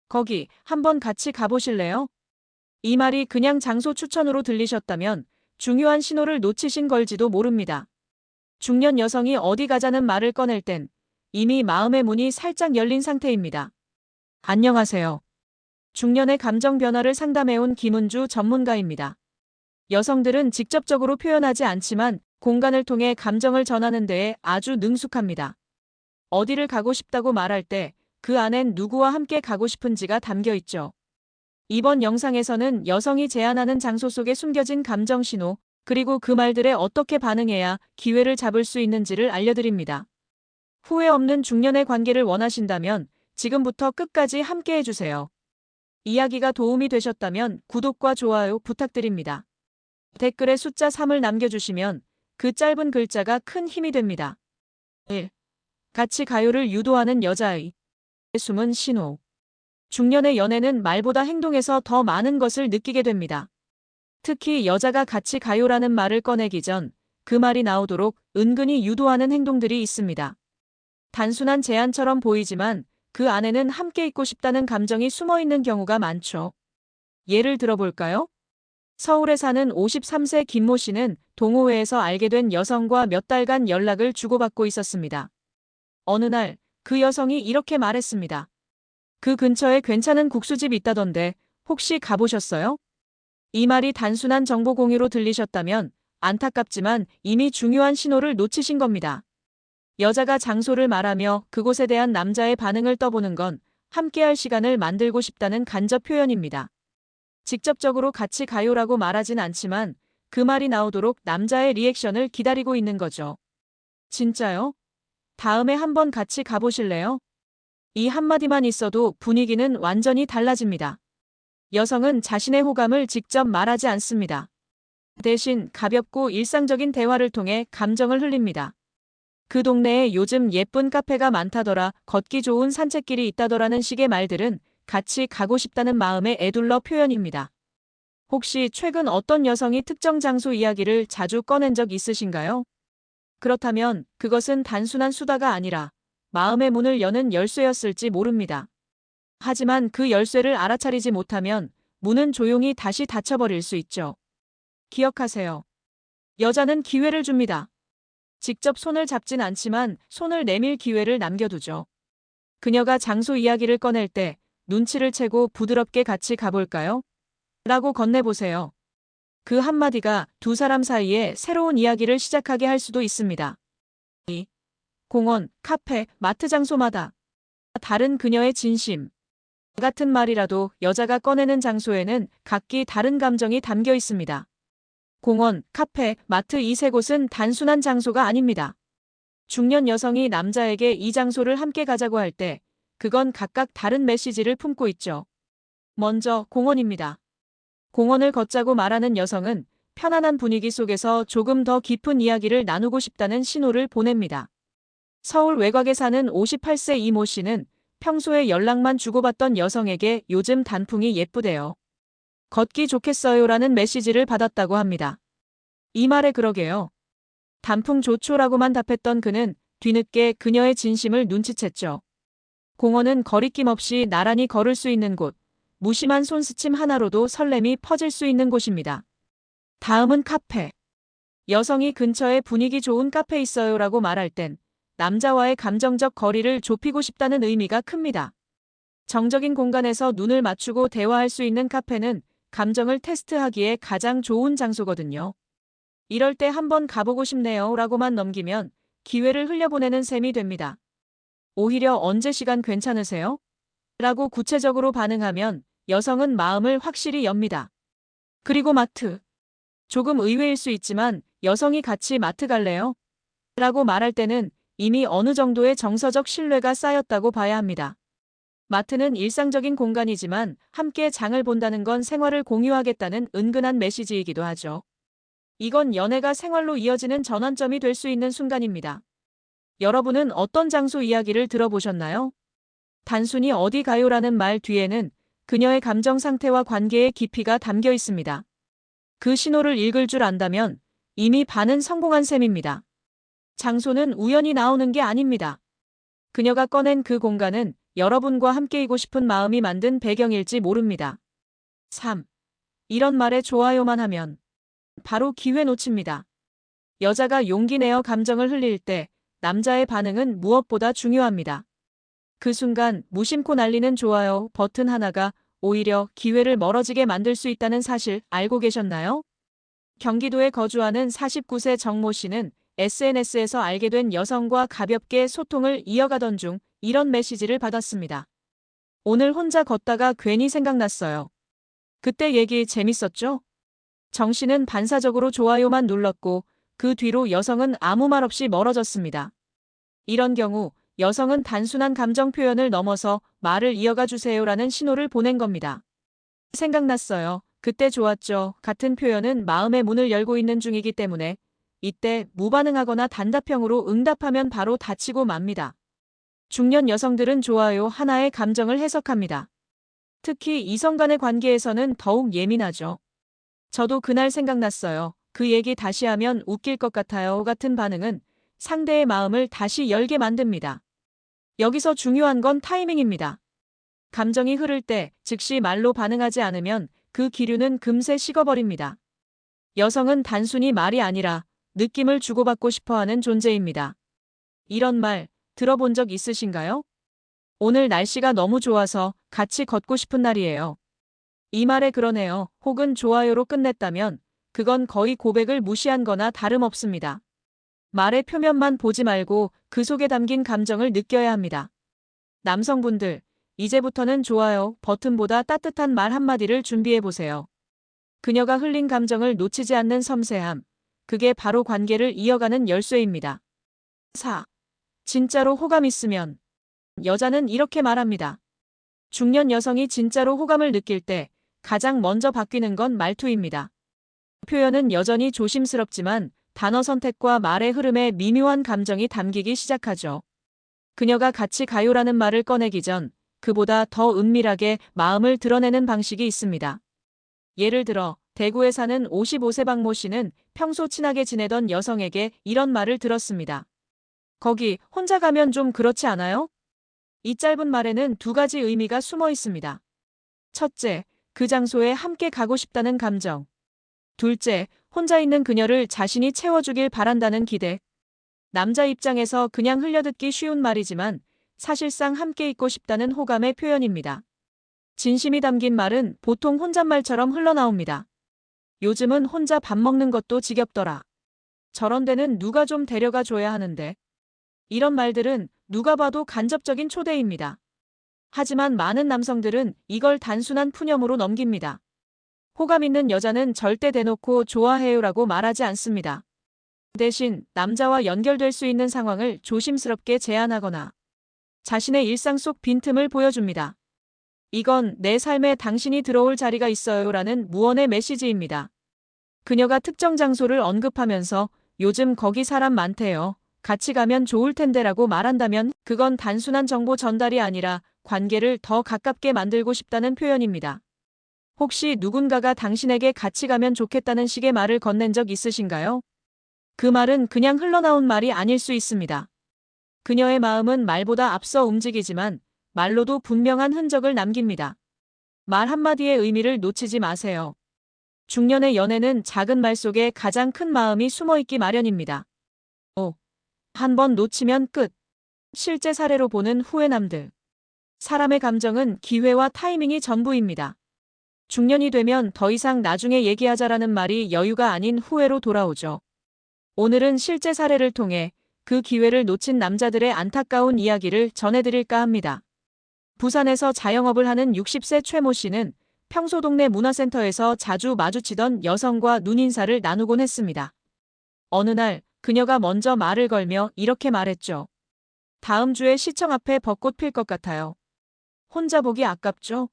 거기 한번 같이 가보실래요? 이 말이 그냥 장소 추천으로 들리셨다면 중요한 신호를 놓치신 걸지도 모릅니다. 중년 여성이 어디 가자는 말을 꺼낼 땐 이미 마음의 문이 살짝 열린 상태입니다. 안녕하세요. 중년의 감정 변화를 상담해온 김은주 전문가입니다. 여성들은 직접적으로 표현하지 않지만 공간을 통해 감정을 전하는 데에 아주 능숙합니다. 어디를 가고 싶다고 말할 때 그 안엔 누구와 함께 가고 싶은지가 담겨 있죠. 이번 영상에서는 여성이 제안하는 장소 속에 숨겨진 감정 신호, 그리고 그 말들에 어떻게 반응해야 기회를 잡을 수 있는지를 알려드립니다. 후회 없는 중년의 관계를 원하신다면 지금부터 끝까지 함께 해주세요. 이야기가 도움이 되셨다면 구독과 좋아요 부탁드립니다. 댓글에 숫자 3을 남겨주시면 그 짧은 글자가 큰 힘이 됩니다. 1. 같이 가요를 유도하는 여자의 숨은 신호. 중년의 연애는 말보다 행동에서 더 많은 것을 느끼게 됩니다. 특히 여자가 같이 가요라는 말을 꺼내기 전 그 말이 나오도록 은근히 유도하는 행동들이 있습니다. 단순한 제안처럼 보이지만 그 안에는 함께 있고 싶다는 감정이 숨어 있는 경우가 많죠. 예를 들어볼까요? 서울에 사는 53세 김모 씨는 동호회에서 알게 된 여성과 몇 달간 연락을 주고받고 있었습니다. 어느 날 그 여성이 이렇게 말했습니다. 그 근처에 괜찮은 국수집 있다던데 혹시 가보셨어요? 이 말이 단순한 정보 공유로 들리셨다면 안타깝지만 이미 중요한 신호를 놓치신 겁니다. 여자가 장소를 말하며 그곳에 대한 남자의 반응을 떠보는 건 함께할 시간을 만들고 싶다는 간접 표현입니다. 직접적으로 같이 가요라고 말하진 않지만 그 말이 나오도록 남자의 리액션을 기다리고 있는 거죠. 진짜요? 다음에 한번 같이 가보실래요? 이 한마디만 있어도 분위기는 완전히 달라집니다. 여성은 자신의 호감을 직접 말하지 않습니다. 대신 가볍고 일상적인 대화를 통해 감정을 흘립니다. 그 동네에 요즘 예쁜 카페가 많다더라, 걷기 좋은 산책길이 있다더라는 식의 말들은 같이 가고 싶다는 마음의 에둘러 표현입니다. 혹시 최근 어떤 여성이 특정 장소 이야기를 자주 꺼낸 적 있으신가요? 그렇다면 그것은 단순한 수다가 아니라 마음의 문을 여는 열쇠였을지 모릅니다. 하지만 그 열쇠를 알아차리지 못하면 문은 조용히 다시 닫혀버릴 수 있죠. 기억하세요. 여자는 기회를 줍니다. 직접 손을 잡진 않지만 손을 내밀 기회를 남겨두죠. 그녀가 장소 이야기를 꺼낼 때 눈치를 채고 부드럽게 같이 가볼까요? 라고 건네보세요. 그 한마디가 두 사람 사이에 새로운 이야기를 시작하게 할 수도 있습니다. 2. 공원, 카페, 마트 장소마다 다른 그녀의 진심. 같은 말이라도 여자가 꺼내는 장소에는 각기 다른 감정이 담겨 있습니다. 공원, 카페, 마트 이 세 곳은 단순한 장소가 아닙니다. 중년 여성이 남자에게 이 장소를 함께 가자고 할 때 그건 각각 다른 메시지를 품고 있죠. 먼저 공원입니다. 공원을 걷자고 말하는 여성은 편안한 분위기 속에서 조금 더 깊은 이야기를 나누고 싶다는 신호를 보냅니다. 서울 외곽에 사는 58세 이모 씨는 평소에 연락만 주고받던 여성에게 요즘 단풍이 예쁘대요. 걷기 좋겠어요라는 메시지를 받았다고 합니다. 이 말에 그러게요. 단풍 좋죠라고만 답했던 그는 뒤늦게 그녀의 진심을 눈치챘죠. 공원은 거리낌 없이 나란히 걸을 수 있는 곳, 무심한 손스침 하나로도 설렘이 퍼질 수 있는 곳입니다. 다음은 카페. 여성이 근처에 분위기 좋은 카페 있어요라고 말할 땐 남자와의 감정적 거리를 좁히고 싶다는 의미가 큽니다. 정적인 공간에서 눈을 맞추고 대화할 수 있는 카페는 감정을 테스트하기에 가장 좋은 장소거든요. 이럴 때 한번 가보고 싶네요 라고만 넘기면 기회를 흘려보내는 셈이 됩니다. 오히려 언제 시간 괜찮으세요? 라고 구체적으로 반응하면 여성은 마음을 확실히 엽니다. 그리고 마트. 조금 의외일 수 있지만 여성이 같이 마트 갈래요? 라고 말할 때는 이미 어느 정도의 정서적 신뢰가 쌓였다고 봐야 합니다. 마트는 일상적인 공간이지만 함께 장을 본다는 건 생활을 공유하겠다는 은근한 메시지이기도 하죠. 이건 연애가 생활로 이어지는 전환점이 될 수 있는 순간입니다. 여러분은 어떤 장소 이야기를 들어보셨나요? 단순히 어디 가요라는 말 뒤에는 그녀의 감정 상태와 관계의 깊이가 담겨 있습니다. 그 신호를 읽을 줄 안다면 이미 반은 성공한 셈입니다. 장소는 우연히 나오는 게 아닙니다. 그녀가 꺼낸 그 공간은 여러분과 함께이고 싶은 마음이 만든 배경일지 모릅니다. 3. 이런 말에 좋아요만 하면 바로 기회 놓칩니다. 여자가 용기 내어 감정을 흘릴 때 남자의 반응은 무엇보다 중요합니다. 그 순간 무심코 날리는 좋아요 버튼 하나가 오히려 기회를 멀어지게 만들 수 있다는 사실 알고 계셨나요? 경기도에 거주하는 49세 정모 씨는 SNS에서 알게 된 여성과 가볍게 소통을 이어가던 중 이런 메시지를 받았습니다. 오늘 혼자 걷다가 괜히 생각났어요. 그때 얘기 재밌었죠? 정 씨는 반사적으로 좋아요만 눌렀고 그 뒤로 여성은 아무 말 없이 멀어졌습니다. 이런 경우 여성은 단순한 감정 표현을 넘어서 말을 이어가 주세요라는 신호를 보낸 겁니다. 생각났어요. 그때 좋았죠. 같은 표현은 마음의 문을 열고 있는 중이기 때문에 이때 무반응하거나 단답형으로 응답하면 바로 다치고 맙니다. 중년 여성들은 좋아요 하나의 감정을 해석합니다. 특히 이성 간의 관계에서는 더욱 예민하죠. 저도 그날 생각났어요. 그 얘기 다시 하면 웃길 것 같아요. 같은 반응은 상대의 마음을 다시 열게 만듭니다. 여기서 중요한 건 타이밍입니다. 감정이 흐를 때 즉시 말로 반응하지 않으면 그 기류는 금세 식어버립니다. 여성은 단순히 말이 아니라 느낌을 주고받고 싶어하는 존재입니다. 이런 말 들어본 적 있으신가요? 오늘 날씨가 너무 좋아서 같이 걷고 싶은 날이에요. 이 말에 그러네요. 혹은 좋아요로 끝냈다면 그건 거의 고백을 무시한 거나 다름없습니다. 말의 표면만 보지 말고 그 속에 담긴 감정을 느껴야 합니다. 남성분들, 이제부터는 좋아요 버튼보다 따뜻한 말 한마디를 준비해보세요. 그녀가 흘린 감정을 놓치지 않는 섬세함, 그게 바로 관계를 이어가는 열쇠입니다. 4. 진짜로 호감 있으면 여자는 이렇게 말합니다. 중년 여성이 진짜로 호감을 느낄 때 가장 먼저 바뀌는 건 말투입니다. 표현은 여전히 조심스럽지만 단어 선택과 말의 흐름에 미묘한 감정이 담기기 시작하죠. 그녀가 같이 가요라는 말을 꺼내기 전 그보다 더 은밀하게 마음을 드러내는 방식이 있습니다. 예를 들어 대구에 사는 55세 박모 씨는 평소 친하게 지내던 여성에게 이런 말을 들었습니다. 거기 혼자 가면 좀 그렇지 않아요? 이 짧은 말에는 두 가지 의미가 숨어 있습니다. 첫째, 그 장소에 함께 가고 싶다는 감정. 둘째, 혼자 있는 그녀를 자신이 채워주길 바란다는 기대. 남자 입장에서 그냥 흘려듣기 쉬운 말이지만 사실상 함께 있고 싶다는 호감의 표현입니다. 진심이 담긴 말은 보통 혼잣말처럼 흘러나옵니다. 요즘은 혼자 밥 먹는 것도 지겹더라. 저런 데는 누가 좀 데려가 줘야 하는데. 이런 말들은 누가 봐도 간접적인 초대입니다. 하지만 많은 남성들은 이걸 단순한 푸념으로 넘깁니다. 호감 있는 여자는 절대 대놓고 좋아해요라고 말하지 않습니다. 대신 남자와 연결될 수 있는 상황을 조심스럽게 제안하거나 자신의 일상 속 빈틈을 보여줍니다. 이건 내 삶에 당신이 들어올 자리가 있어요라는 무언의 메시지입니다. 그녀가 특정 장소를 언급하면서 요즘 거기 사람 많대요. 같이 가면 좋을 텐데라고 말한다면 그건 단순한 정보 전달이 아니라 관계를 더 가깝게 만들고 싶다는 표현입니다. 혹시 누군가가 당신에게 같이 가면 좋겠다는 식의 말을 건넨 적 있으신가요? 그 말은 그냥 흘러나온 말이 아닐 수 있습니다. 그녀의 마음은 말보다 앞서 움직이지만 말로도 분명한 흔적을 남깁니다. 말 한마디의 의미를 놓치지 마세요. 중년의 연애는 작은 말 속에 가장 큰 마음이 숨어있기 마련입니다. 5. 한 번 놓치면 끝. 실제 사례로 보는 후회남들. 사람의 감정은 기회와 타이밍이 전부입니다. 중년이 되면 더 이상 나중에 얘기하자라는 말이 여유가 아닌 후회로 돌아오죠. 오늘은 실제 사례를 통해 그 기회를 놓친 남자들의 안타까운 이야기를 전해드릴까 합니다. 부산에서 자영업을 하는 60세 최모 씨는 평소 동네 문화센터에서 자주 마주치던 여성과 눈인사를 나누곤 했습니다. 어느 날 그녀가 먼저 말을 걸며 이렇게 말했죠. 다음 주에 시청 앞에 벚꽃 필 것 같아요. 혼자 보기 아깝죠?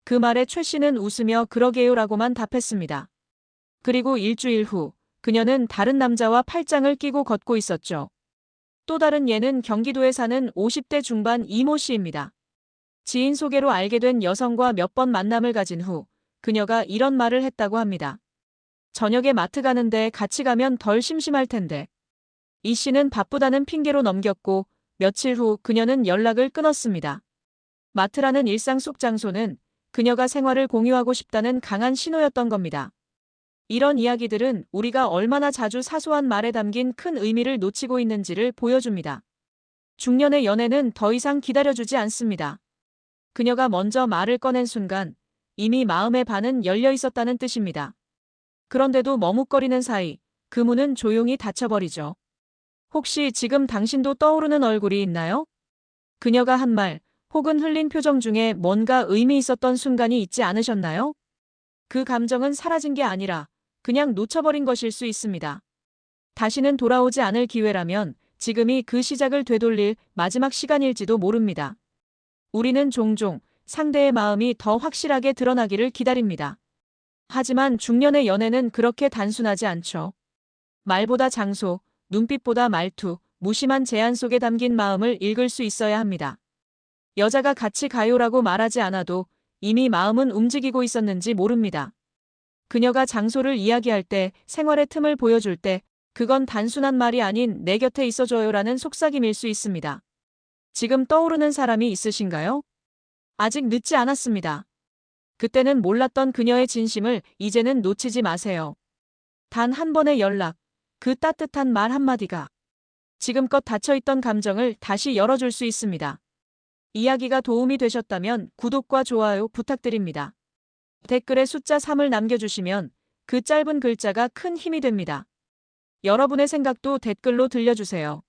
그 말에 최 씨는 웃으며 그러게요라고만 답했습니다. 그리고 일주일 후 그녀는 다른 남자와 팔짱을 끼고 걷고 있었죠. 또 다른 예는 경기도에 사는 50대 중반 이모 씨입니다. 지인 소개로 알게 된 여성과 몇 번 만남을 가진 후 그녀가 이런 말을 했다고 합니다. 저녁에 마트 가는데 같이 가면 덜 심심할 텐데. 이 씨는 바쁘다는 핑계로 넘겼고 며칠 후 그녀는 연락을 끊었습니다. 마트라는 일상 속 장소는 그녀가 생활을 공유하고 싶다는 강한 신호였던 겁니다. 이런 이야기들은 우리가 얼마나 자주 사소한 말에 담긴 큰 의미를 놓치고 있는지를 보여줍니다. 중년의 연애는 더 이상 기다려주지 않습니다. 그녀가 먼저 말을 꺼낸 순간 이미 마음의 반은 열려 있었다는 뜻입니다. 그런데도 머뭇거리는 사이 그 문은 조용히 닫혀버리죠. 혹시 지금 당신도 떠오르는 얼굴이 있나요? 그녀가 한 말 혹은 흘린 표정 중에 뭔가 의미 있었던 순간이 있지 않으셨나요? 그 감정은 사라진 게 아니라 그냥 놓쳐버린 것일 수 있습니다. 다시는 돌아오지 않을 기회라면 지금이 그 시작을 되돌릴 마지막 시간일지도 모릅니다. 우리는 종종 상대의 마음이 더 확실하게 드러나기를 기다립니다. 하지만 중년의 연애는 그렇게 단순하지 않죠. 말보다 장소, 눈빛보다 말투, 무심한 제안 속에 담긴 마음을 읽을 수 있어야 합니다. 여자가 같이 가요라고 말하지 않아도 이미 마음은 움직이고 있었는지 모릅니다. 그녀가 장소를 이야기할 때, 생활의 틈을 보여줄 때, 그건 단순한 말이 아닌 내 곁에 있어줘요라는 속삭임일 수 있습니다. 지금 떠오르는 사람이 있으신가요? 아직 늦지 않았습니다. 그때는 몰랐던 그녀의 진심을 이제는 놓치지 마세요. 단 한 번의 연락, 그 따뜻한 말 한마디가 지금껏 닫혀있던 감정을 다시 열어줄 수 있습니다. 이야기가 도움이 되셨다면 구독과 좋아요 부탁드립니다. 댓글에 숫자 3을 남겨주시면 그 짧은 글자가 큰 힘이 됩니다. 여러분의 생각도 댓글로 들려주세요.